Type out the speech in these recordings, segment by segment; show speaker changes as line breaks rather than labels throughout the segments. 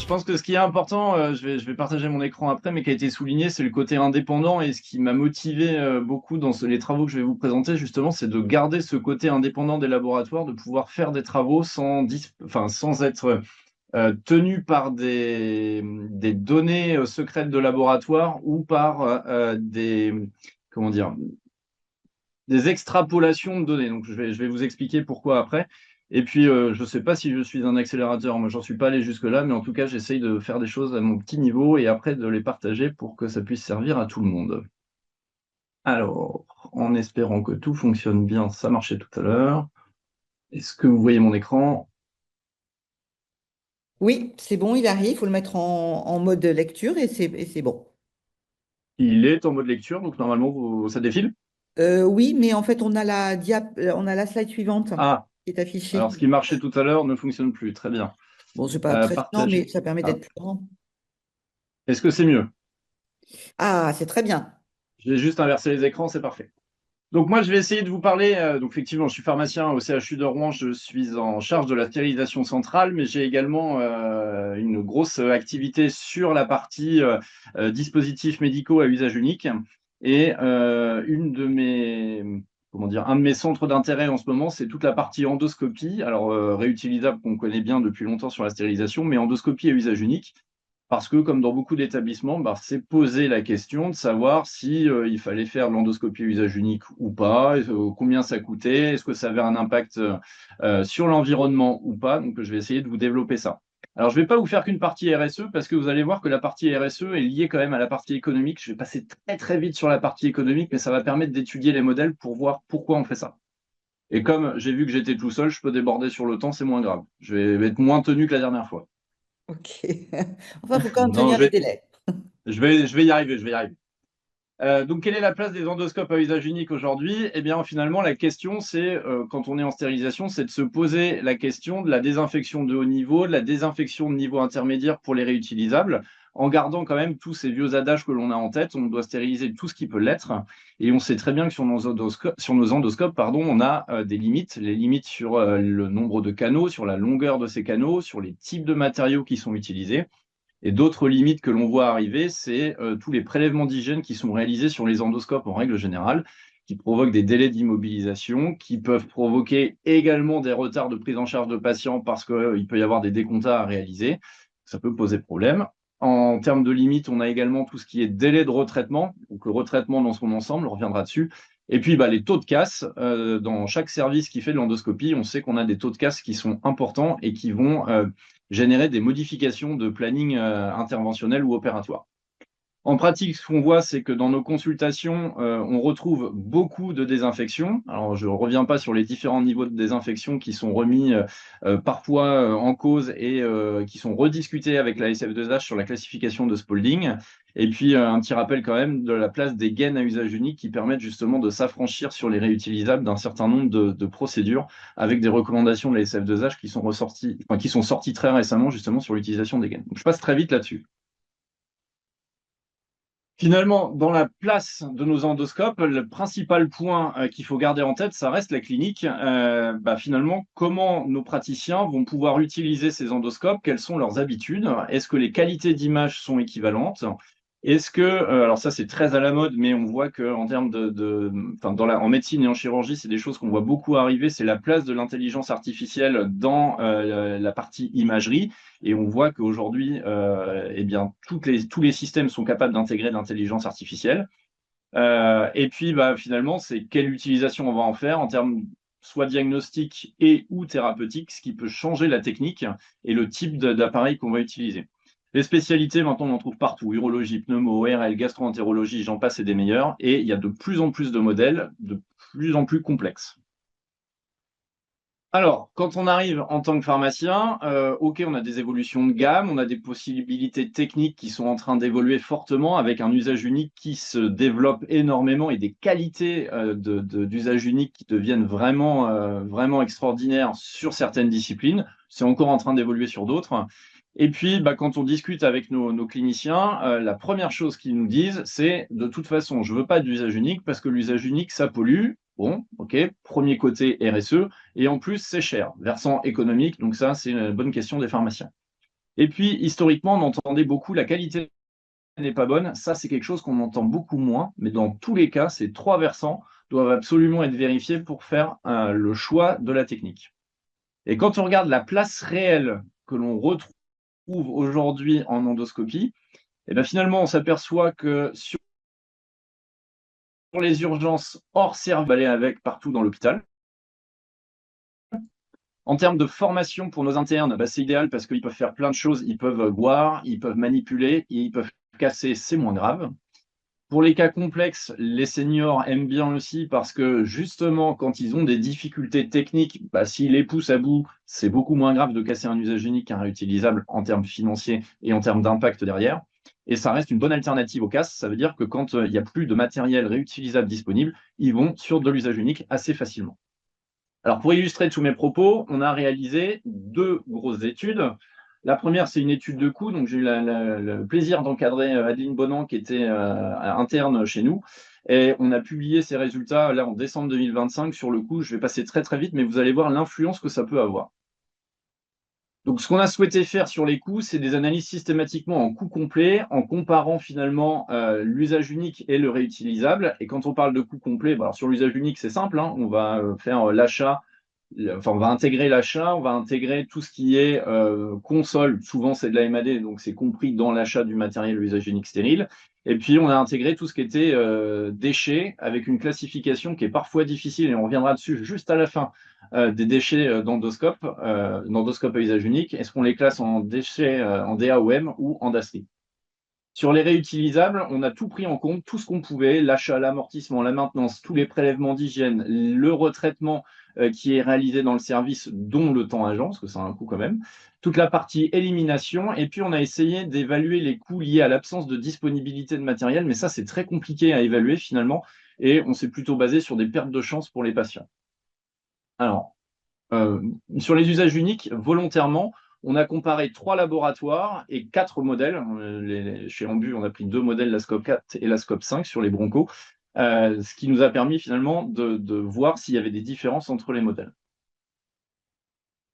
je pense que ce qui est important, je vais partager mon écran après, mais qui a été souligné, c'est le côté indépendant. Et ce qui m'a motivé beaucoup dans les travaux que je vais vous présenter, justement, c'est de garder ce côté indépendant des laboratoires, de pouvoir faire des travaux sans être tenu par des données secrètes de laboratoire ou par comment dire, des extrapolations de données. Donc, je vais vous expliquer pourquoi après. Et puis, je ne sais pas si je suis un accélérateur, moi, j'en suis pas allé jusque-là, mais en tout cas, j'essaye de faire des choses à mon petit niveau et après de les partager pour que ça puisse servir à tout le monde. Alors, en espérant que tout fonctionne bien, ça marchait tout à l'heure. Est-ce que vous voyez mon écran?
Oui, c'est bon, il arrive. Il faut le mettre en mode lecture et c'est bon.
Il est en mode lecture, donc normalement, ça défile.
Oui, mais en fait, on a la slide suivante
Ah,
qui est affichée.
alors ce qui marchait tout à l'heure ne fonctionne plus. Très bien.
Bon, c'est pas très gênant, mais
Partager.
ça permet
Ah.
d'être plus grand.
Est-ce que c'est mieux?
Ah, c'est très bien.
Je vais juste inverser les écrans, c'est parfait. Donc moi, je vais essayer de vous parler. Donc effectivement, je suis pharmacien au CHU de Rouen. Je suis en charge de la stérilisation centrale, mais j'ai également une grosse activité sur la partie dispositifs médicaux à usage unique. Et un de mes centres d'intérêt en ce moment, c'est toute la partie endoscopie. Alors réutilisable qu'on connaît bien depuis longtemps sur la stérilisation, mais endoscopie à usage unique. Parce que, comme dans beaucoup d'établissements, bah, c'est poser la question de savoir si il fallait faire de l'endoscopie à usage unique ou pas, combien ça coûtait, est-ce que ça avait un impact sur l'environnement ou pas. Donc, je vais essayer de vous développer ça. Alors, je ne vais pas vous faire qu'une partie RSE parce que vous allez voir que la partie RSE est liée quand même à la partie économique. Je vais passer très très vite sur la partie économique, mais ça va permettre d'étudier les modèles pour voir pourquoi on fait ça. Et comme j'ai vu que j'étais tout seul, je peux déborder sur le temps, c'est moins grave. Je vais être moins tenu que la dernière fois.
OK. Enfin, il faut quand même
Non,
tenir les délais.
je vais y arriver, je vais y arriver. Donc, quelle est la place des endoscopes à usage unique aujourd'hui? Eh bien, finalement, la question, c'est, quand on est en stérilisation, c'est de se poser la question de la désinfection de haut niveau, de la désinfection de niveau intermédiaire pour les réutilisables, en gardant quand même tous ces vieux adages que l'on a en tête. On doit stériliser tout ce qui peut l'être. Et on sait très bien que sur nos endoscopes, pardon, on a des limites. Les limites sur le nombre de canaux, sur la longueur de ces canaux, sur les types de matériaux qui sont utilisés. Et d'autres limites que l'on voit arriver, c'est tous les prélèvements d'hygiène qui sont réalisés sur les endoscopes en règle générale, qui provoquent des délais d'immobilisation, qui peuvent provoquer également des retards de prise en charge de patients parce qu'il peut y avoir des décomptas à réaliser. Ça peut poser problème. En termes de limites, on a également tout ce qui est délai de retraitement, donc le retraitement dans son ensemble, on reviendra dessus. Et puis bah, les taux de casse, dans chaque service qui fait de l'endoscopie, on sait qu'on a des taux de casse qui sont importants et qui vont générer des modifications de planning interventionnel ou opératoire. En pratique, ce qu'on voit, c'est que dans nos consultations, on retrouve beaucoup de désinfections. Alors, je ne reviens pas sur les différents niveaux de désinfection qui sont remis parfois en cause et qui sont rediscutés avec la SF2H sur la classification de Spalding. Et puis, un petit rappel quand même de la place des gaines à usage unique qui permettent justement de s'affranchir sur les réutilisables d'un certain nombre de procédures avec des recommandations de la SF2H qui sont sorties très récemment justement sur l'utilisation des gaines. Donc, je passe très vite là-dessus. Finalement, dans la place de nos endoscopes, le principal point qu'il faut garder en tête, ça reste la clinique. Finalement, comment nos praticiens vont pouvoir utiliser ces endoscopes? Quelles sont leurs habitudes? Est-ce que les qualités d'image sont équivalentes? Est-ce que, alors ça c'est très à la mode, mais on voit qu'en termes en médecine et en chirurgie, c'est des choses qu'on voit beaucoup arriver, c'est la place de l'intelligence artificielle dans la partie imagerie. Et on voit qu'aujourd'hui, eh bien, tous les systèmes sont capables d'intégrer de l'intelligence artificielle. Et puis, bah, finalement, c'est quelle utilisation on va en faire en termes soit diagnostique et ou thérapeutique, ce qui peut changer la technique et le type d'appareil qu'on va utiliser. Les spécialités, maintenant, on en trouve partout. Urologie, pneumo, ORL, gastro-entérologie, j'en passe et des meilleurs. Et il y a de plus en plus de modèles, de plus en plus complexes. Alors, quand on arrive en tant que pharmacien, OK, on a des évolutions de gamme, on a des possibilités techniques qui sont en train d'évoluer fortement avec un usage unique qui se développe énormément et des qualités d'usage unique qui deviennent vraiment extraordinaires sur certaines disciplines. C'est encore en train d'évoluer sur d'autres. Et puis, bah, quand on discute avec nos cliniciens, la première chose qu'ils nous disent, c'est de toute façon, je ne veux pas d'usage unique parce que l'usage unique, ça pollue. Bon, OK, premier côté RSE. Et en plus, c'est cher, versant économique. Donc ça, c'est une bonne question des pharmaciens. Et puis, historiquement, on entendait beaucoup la qualité n'est pas bonne. Ça, c'est quelque chose qu'on entend beaucoup moins, mais dans tous les cas, ces trois versants doivent absolument être vérifiés pour faire le choix de la technique. Et quand on regarde la place réelle que l'on retrouve aujourd'hui en endoscopie, et bien finalement, on s'aperçoit que sur les urgences hors cerveau, aller avec partout dans l'hôpital. En termes de formation pour nos internes, bah, c'est idéal parce qu'ils peuvent faire plein de choses. Ils peuvent boire, ils peuvent manipuler, ils peuvent casser, c'est moins grave. Pour les cas complexes, les seniors aiment bien aussi parce que justement, quand ils ont des difficultés techniques, bah, s'ils les poussent à bout, c'est beaucoup moins grave de casser un usage unique qu'un réutilisable en termes financiers et en termes d'impact derrière. Et ça reste une bonne alternative au casse. Ça veut dire que quand il n'y a plus de matériel réutilisable disponible, ils vont sur de l'usage unique assez facilement. Alors, pour illustrer tous mes propos, on a réalisé deux grosses études. La première, c'est une étude de coût. Donc, j'ai eu le plaisir d'encadrer Adeline Bonan, qui était interne chez nous. Et on a publié ces résultats là en décembre 2025 sur le coût. Je vais passer très, très vite, mais vous allez voir l'influence que ça peut avoir. Donc, ce qu'on a souhaité faire sur les coûts, c'est des analyses systématiquement en coût complet, en comparant finalement l'usage unique et le réutilisable. Et quand on parle de coût complet, bah, alors sur l'usage unique, c'est simple, hein, on va faire l'achat, enfin, on va intégrer l'achat, on va intégrer tout ce qui est console. Souvent, c'est de la MAD, donc c'est compris dans l'achat du matériel usage unique stérile. Et puis, on a intégré tout ce qui était déchets avec une classification qui est parfois difficile, et on reviendra dessus juste à la fin, des déchets d'endoscope à usage unique. Est-ce qu'on les classe en déchets en DAOM ou en DASRI? Sur les réutilisables, on a tout pris en compte, tout ce qu'on pouvait, l'achat, l'amortissement, la maintenance, tous les prélèvements d'hygiène, le retraitement qui est réalisé dans le service, dont le temps agent, parce que ça a un coût quand même, toute la partie élimination, et puis on a essayé d'évaluer les coûts liés à l'absence de disponibilité de matériel, mais ça c'est très compliqué à évaluer finalement, et on s'est plutôt basé sur des pertes de chance pour les patients. Alors, euh, sur les usages uniques, volontairement, on a comparé 3 laboratoires et 4 modèles. Chez Ambu, on a pris 2 modèles, la Scope 4 et la Scope 5 sur les broncos, ce qui nous a permis finalement de voir s'il y avait des différences entre les modèles.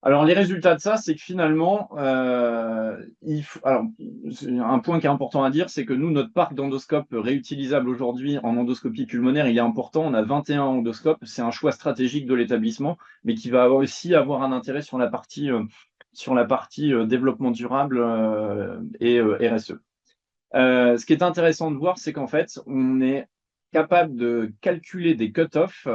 Alors, les résultats de ça, c'est que finalement, alors, un point qui est important à dire, c'est que nous, notre parc d'endoscopes réutilisables aujourd'hui en endoscopie pulmonaire, il est important. On a 21 endoscopes. C'est un choix stratégique de l'établissement, mais qui va aussi avoir un intérêt sur la partie, développement durable et RSE. Ce qui est intéressant de voir, c'est qu'en fait, on est capable de calculer des cut-offs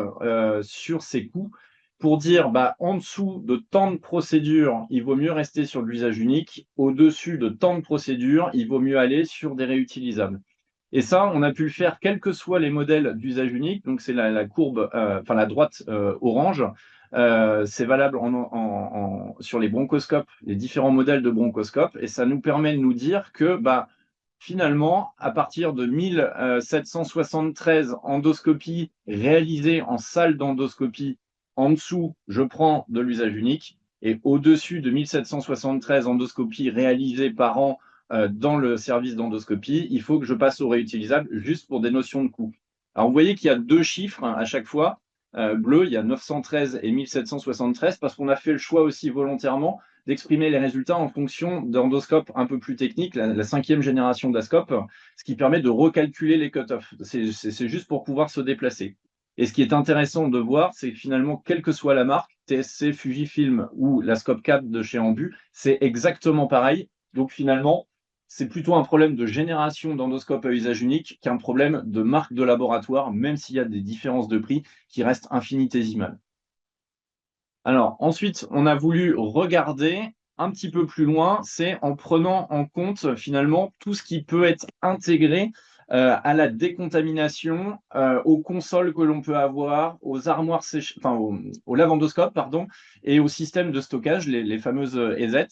sur ces coûts pour dire bah, en dessous de tant de procédures, il vaut mieux rester sur de l'usage unique. Au-dessus de tant de procédures, il vaut mieux aller sur des réutilisables. Et ça, on a pu le faire quels que soient les modèles d'usage unique. Donc, c'est la courbe, enfin la droite orange. C'est valable sur les bronchoscopes, les différents modèles de bronchoscopes. Et ça nous permet de nous dire que bah, finalement, à partir de 1773 endoscopies réalisées en salle d'endoscopie, en dessous, je prends de l'usage unique. Et au-dessus de 1773 endoscopies réalisées par an dans le service d'endoscopie, il faut que je passe au réutilisable juste pour des notions de coût. Alors, vous voyez qu'il y a 2 chiffres à chaque fois. Bleu, il y a 913 et 1773 parce qu'on a fait le choix aussi volontairement d'exprimer les résultats en fonction d'endoscopes un peu plus techniques, la 5e génération d'Ascope, ce qui permet de recalculer les cut-offs. C'est juste pour pouvoir se déplacer. Et ce qui est intéressant de voir, c'est que finalement, quelle que soit la marque, TSC, Fujifilm ou la Scope 4 de chez Ambu, c'est exactement pareil. Donc finalement, c'est plutôt un problème de génération d'endoscopes à usage unique qu'un problème de marque de laboratoire, même s'il y a des différences de prix qui restent infinitésimales. Alors ensuite, on a voulu regarder un petit peu plus loin, c'est en prenant en compte finalement tout ce qui peut être intégré à la décontamination, aux consoles que l'on peut avoir, aux armoires enfin au lavandoscope, pardon, et au système de stockage, les fameuses EZ.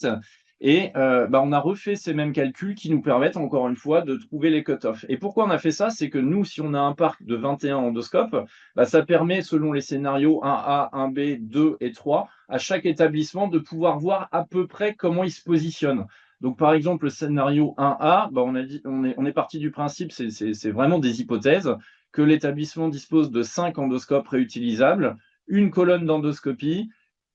Et bah, on a refait ces mêmes calculs qui nous permettent encore une fois de trouver les cut-offs. Et pourquoi on a fait ça? C'est que nous, si on a un parc de 21 endoscopes, bah, ça permet, selon les scénarios 1A, 1B, 2 et 3, à chaque établissement de pouvoir voir à peu près comment il se positionne. Donc, par exemple, le scénario 1A, bah, on est parti du principe, c'est vraiment des hypothèses, que l'établissement dispose de 5 endoscopes réutilisables, une colonne d'endoscopie,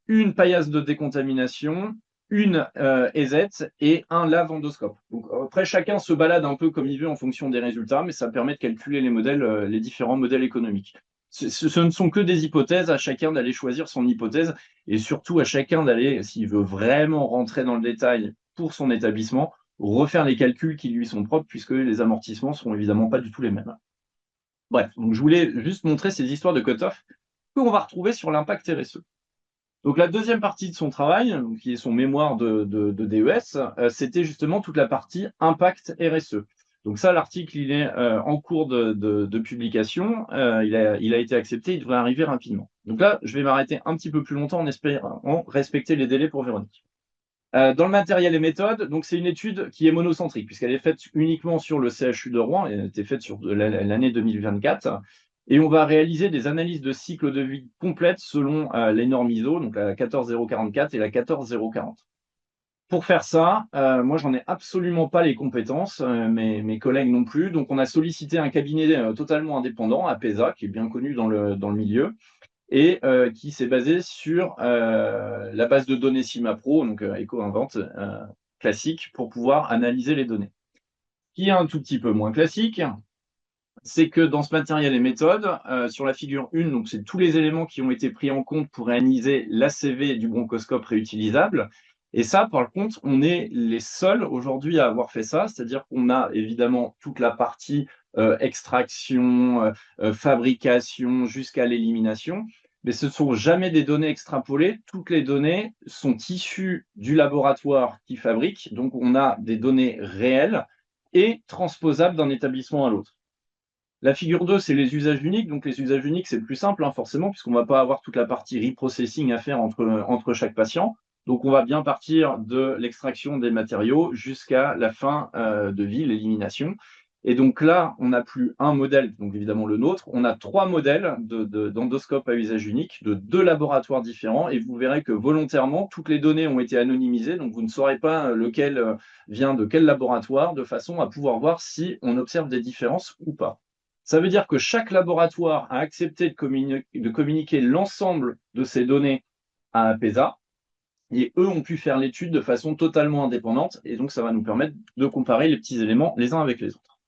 une paillasse de décontamination, une EZ et un lave-endoscope. Donc après, chacun se balade un peu comme il veut en fonction des résultats, mais ça permet de calculer les modèles, les différents modèles économiques. Ce ne sont que des hypothèses, à chacun d'aller choisir son hypothèse et surtout à chacun d'aller, s'il veut vraiment rentrer dans le détail pour son établissement, refaire les calculs qui lui sont propres puisque les amortissements ne seront évidemment pas du tout les mêmes. Bref, donc je voulais juste montrer ces histoires de cut-off qu'on va retrouver sur l'impact RSE. Donc la deuxième partie de son travail, qui est son mémoire de DES, c'était justement toute la partie impact RSE. Donc ça, l'article, il est en cours de publication, il a été accepté, il devrait arriver rapidement. Donc là, je vais m'arrêter un petit peu plus longtemps en espérant respecter les délais pour Véronique. Dans le matériel et méthode, donc c'est une étude qui est monocentrique, puisqu'elle est faite uniquement sur le CHU de Rouen, elle a été faite sur l'année 2024, et on va réaliser des analyses de cycle de vie complètes selon les normes ISO, donc la 14044 et la 14040. Pour faire ça, moi, j'en ai absolument pas les compétences, mes collègues non plus. Donc, on a sollicité un cabinet totalement indépendant, APESA, qui est bien connu dans le milieu, et qui s'est basé sur la base de données CIMAPRO, donc EcoInvent classique, pour pouvoir analyser les données. Ce qui est un tout petit peu moins classique, c'est que dans ce matériel et méthode, sur la figure 1, donc c'est tous les éléments qui ont été pris en compte pour réaliser l'ACV du bronchoscope réutilisable. Et ça, par contre, on est les seuls aujourd'hui à avoir fait ça, c'est-à-dire qu'on a évidemment toute la partie extraction, fabrication jusqu'à l'élimination, mais ce ne sont jamais des données extrapolées. Toutes les données sont issues du laboratoire qui fabrique, donc on a des données réelles et transposables d'un établissement à l'autre. La figure 2, c'est les usages uniques. Donc, les usages uniques, c'est plus simple, forcément, puisqu'on ne va pas avoir toute la partie reprocessing à faire entre chaque patient. Donc, on va bien partir de l'extraction des matériaux jusqu'à la fin de vie, l'élimination. Et donc là, on n'a plus un modèle, donc évidemment le nôtre, on a 3 modèles d'endoscope à usage unique de 2 laboratoires différents. Et vous verrez que volontairement, toutes les données ont été anonymisées. Donc, vous ne saurez pas lequel vient de quel laboratoire, de façon à pouvoir voir si on observe des différences ou pas. Ça veut dire que chaque laboratoire a accepté de communiquer l'ensemble de ces données à APESA et eux ont pu faire l'étude de façon totalement indépendante et donc ça va nous permettre de comparer les petits éléments les uns avec les autres.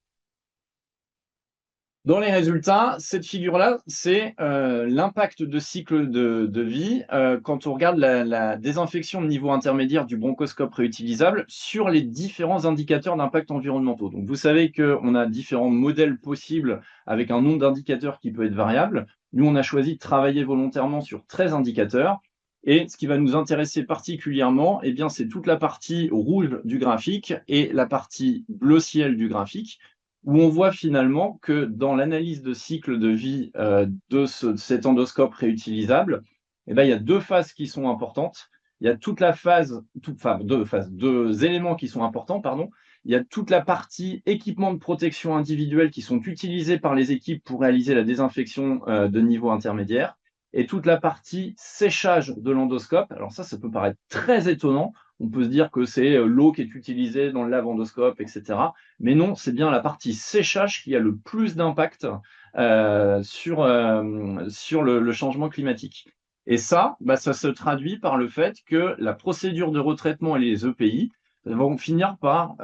Dans les résultats, cette figure-là, c'est l'impact de cycle de vie quand on regarde la désinfection de niveau intermédiaire du bronchoscope réutilisable sur les différents indicateurs d'impact environnementaux. Donc, vous savez qu'on a différents modèles possibles avec un nombre d'indicateurs qui peut être variable. Nous, on a choisi de travailler volontairement sur 13 indicateurs. Et ce qui va nous intéresser particulièrement, eh bien, c'est toute la partie rouge du graphique et la partie bleu ciel du graphique, où on voit finalement que dans l'analyse de cycle de vie de cet endoscope réutilisable, eh ben, il y a 2 phases qui sont importantes. Il y a toute la phase, enfin 2 éléments qui sont importants, pardon. Il y a toute la partie équipement de protection individuelle qui sont utilisés par les équipes pour réaliser la désinfection de niveau intermédiaire et toute la partie séchage de l'endoscope. Alors ça peut paraître très étonnant. On peut se dire que c'est l'eau qui est utilisée dans le lave-endoscope, etc. Mais non, c'est bien la partie séchage qui a le plus d'impact sur le changement climatique. Et ça, ça se traduit par le fait que la procédure de retraitement et les EPI vont finir par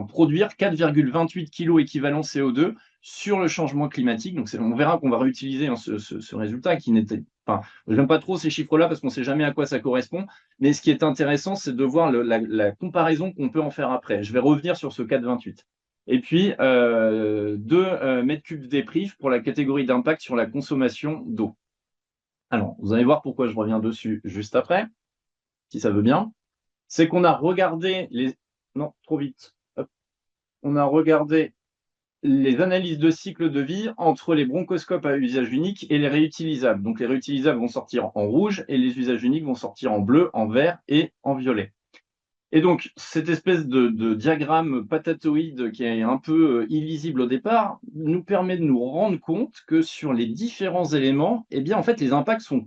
produire 4,28 kg équivalent CO2 sur le changement climatique. Donc, on verra qu'on va réutiliser ce résultat qui n'était pas. Je n'aime pas trop ces chiffres-là parce qu'on ne sait jamais à quoi ça correspond. Mais ce qui est intéressant, c'est de voir la comparaison qu'on peut en faire après. Je vais revenir sur ce 4,28. Et puis, 2 mètres cubes d'éprive pour la catégorie d'impact sur la consommation d'eau. Alors, vous allez voir pourquoi je reviens dessus juste après, si ça veut bien. C'est qu'on a regardé les... Non, trop vite. Hop. On a regardé les analyses de cycle de vie entre les bronchoscopes à usage unique et les réutilisables. Donc, les réutilisables vont sortir en rouge et les usages uniques vont sortir en bleu, en vert et en violet. Et donc, cette espèce de diagramme patatoïde qui est un peu illisible au départ nous permet de nous rendre compte que sur les différents éléments, eh bien, en fait, les impacts sont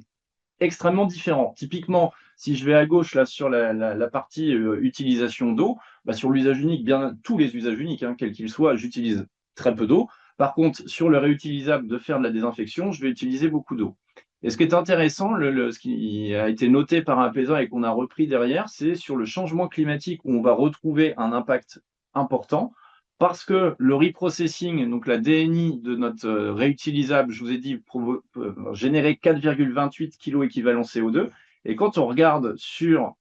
extrêmement différents. Typiquement, si je vais à gauche là sur la partie utilisation d'eau, sur l'usage unique, bien tous les usages uniques, quels qu'ils soient, j'utilise très peu d'eau. Par contre, sur le réutilisable de faire de la désinfection, je vais utiliser beaucoup d'eau. Et ce qui est intéressant, ce qui a été noté par Apaisa et qu'on a repris derrière, c'est sur le changement climatique où on va retrouver un impact important parce que le reprocessing, donc la DNI de notre réutilisable, je vous ai dit, générait 4,28 kg équivalent CO2. Et quand on regarde sur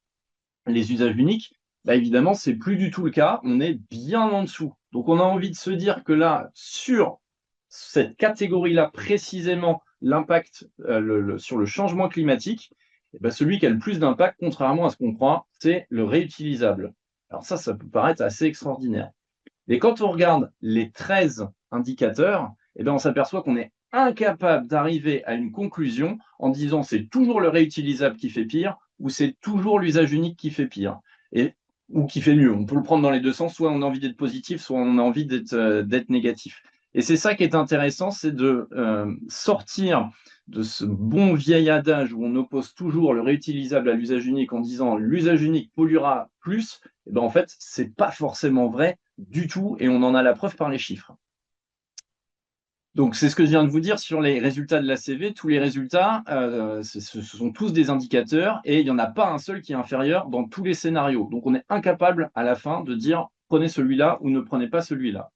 les usages uniques, bah évidemment, c'est plus du tout le cas. On est bien en dessous. Donc, on a envie de se dire que là, sur cette catégorie-là, précisément, l'impact sur le changement climatique, eh ben, celui qui a le plus d'impact, contrairement à ce qu'on croit, c'est le réutilisable. Alors ça peut paraître assez extraordinaire. Et quand on regarde les 13 indicateurs, eh bien, on s'aperçoit qu'on est incapable d'arriver à une conclusion en disant c'est toujours le réutilisable qui fait pire ou c'est toujours l'usage unique qui fait pire ou qui fait mieux. On peut le prendre dans les deux sens, soit on a envie d'être positif, soit on a envie d'être négatif. Et c'est ça qui est intéressant, c'est de sortir de ce bon vieil adage où on oppose toujours le réutilisable à l'usage unique en disant l'usage unique polluera plus. Et ben en fait, c'est pas forcément vrai du tout, et on en a la preuve par les chiffres. Donc, c'est ce que je viens de vous dire sur les résultats de l'ACV. Tous les résultats, ce sont tous des indicateurs et il n'y en a pas un seul qui est inférieur dans tous les scénarios. Donc, on est incapable à la fin de dire prenez celui-là ou ne prenez pas celui-là.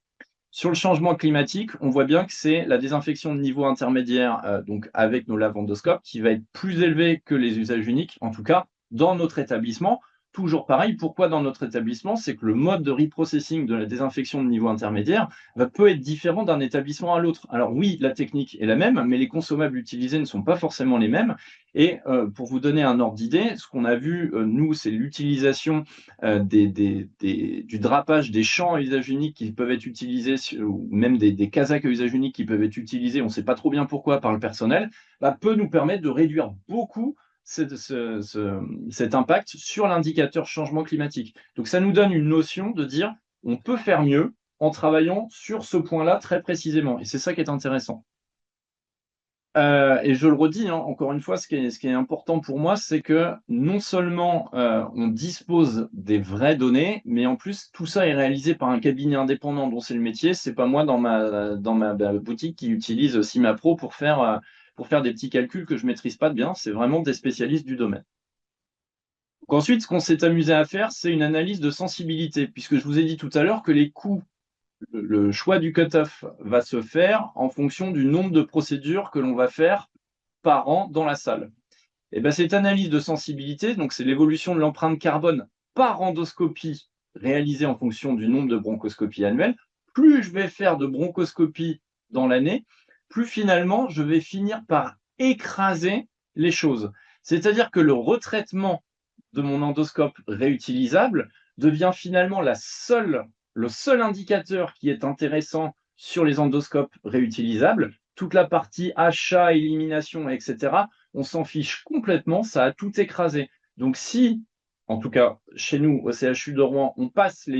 Sur le changement climatique, on voit bien que c'est la désinfection de niveau intermédiaire, donc avec nos lavandoscopes, qui va être plus élevée que les usages uniques, en tout cas dans notre établissement. Toujours pareil, pourquoi dans notre établissement? C'est que le mode de reprocessing de la désinfection de niveau intermédiaire peut être différent d'un établissement à l'autre. Alors oui, la technique est la même, mais les consommables utilisés ne sont pas forcément les mêmes. Et pour vous donner un ordre d'idée, ce qu'on a vu, nous, c'est l'utilisation du drapage des champs à usage unique qui peuvent être utilisés, ou même des casaques à usage unique qui peuvent être utilisés, on ne sait pas trop bien pourquoi, par le personnel, peut nous permettre de réduire beaucoup cet impact sur l'indicateur changement climatique. Donc ça nous donne une notion de dire on peut faire mieux en travaillant sur ce point-là très précisément. Et c'est ça qui est intéressant. Et je le redis, hein, encore une fois, ce qui est important pour moi, c'est que non seulement on dispose des vraies données, mais en plus, tout ça est réalisé par un cabinet indépendant dont c'est le métier. C'est pas moi dans ma boutique qui utilise Cimapro pour faire des petits calculs que je maîtrise pas bien. C'est vraiment des spécialistes du domaine. Donc ensuite, ce qu'on s'est amusé à faire, c'est une analyse de sensibilité, puisque je vous ai dit tout à l'heure que les coûts, le choix du cut-off va se faire en fonction du nombre de procédures que l'on va faire par an dans la salle. Et bien, cette analyse de sensibilité, donc c'est l'évolution de l'empreinte carbone par endoscopie réalisée en fonction du nombre de bronchoscopies annuelles. Plus je vais faire de bronchoscopies dans l'année, plus finalement je vais finir par écraser les choses. C'est-à-dire que le retraitement de mon endoscope réutilisable devient finalement le seul indicateur qui est intéressant sur les endoscopes réutilisables. Toute la partie achat, élimination, etc., on s'en fiche complètement, ça a tout écrasé. Donc si, en tout cas chez nous, au CHU de Rouen, on passe les